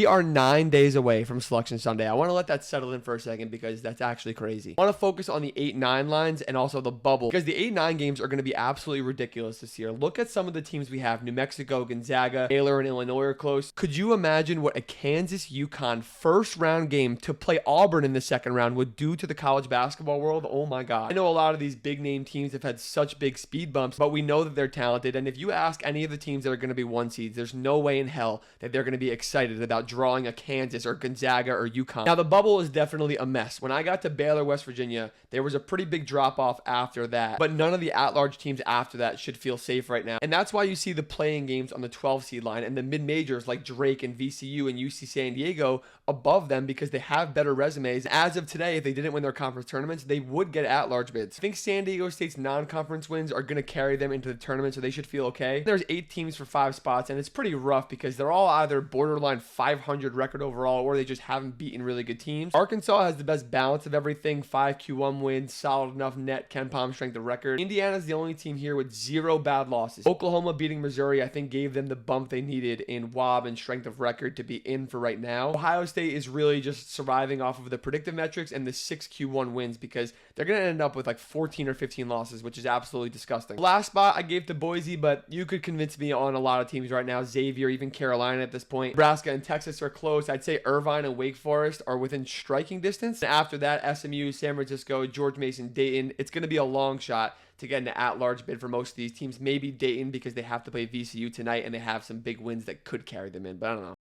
We are 9 days away from Selection Sunday. I want to let that settle in for a second because that's actually crazy. I want to focus on the 8-9 lines and also the bubble because the 8-9 games are going to be absolutely ridiculous this year. Look at some of the teams we have. New Mexico, Gonzaga, Baylor, and Illinois are close. Could you imagine what a Kansas UConn first round game to play Auburn in the second round would do to the college basketball world? Oh my God. I know a lot of these big name teams have had such big speed bumps, but we know that they're talented. And if you ask any of the teams that are going to be 1 seeds, there's no way in hell that they're going to be excited about drawing a Kansas or Gonzaga or UConn. Now, the bubble is definitely a mess. When I got to Baylor, West Virginia, there was a pretty big drop off after that, but none of the at-large teams after that should feel safe right now. And that's why you see the playing games on the 12 seed line and the mid-majors like Drake and VCU and UC San Diego above them because they have better resumes. As of today, if they didn't win their conference tournaments, they would get at-large bids. I think San Diego State's non-conference wins are going to carry them into the tournament, so they should feel okay. There's 8 teams for 5 spots, and it's pretty rough because they're all either borderline 500 record overall or they just haven't beaten really good teams. Arkansas has the best balance of everything, 5 Q1 wins, solid enough net, Ken Palm strength of record. Indiana's the only team here with 0 bad losses. Oklahoma beating Missouri, I think, gave them the bump they needed in WAB and strength of record to be in for right now. Ohio State is really just surviving off of the predictive metrics and the 6 Q1 wins because they're going to end up with like 14 or 15 losses, which is absolutely disgusting. The last spot I gave to Boise, but you could convince me on a lot of teams right now. Xavier, even Carolina at this point. Nebraska and Texas are close. I'd say Irvine and Wake Forest are within striking distance. And after that, SMU, San Francisco, George Mason, Dayton. It's going to be a long shot to get an at-large bid for most of these teams. Maybe Dayton because they have to play VCU tonight and they have some big wins that could carry them in, but I don't know.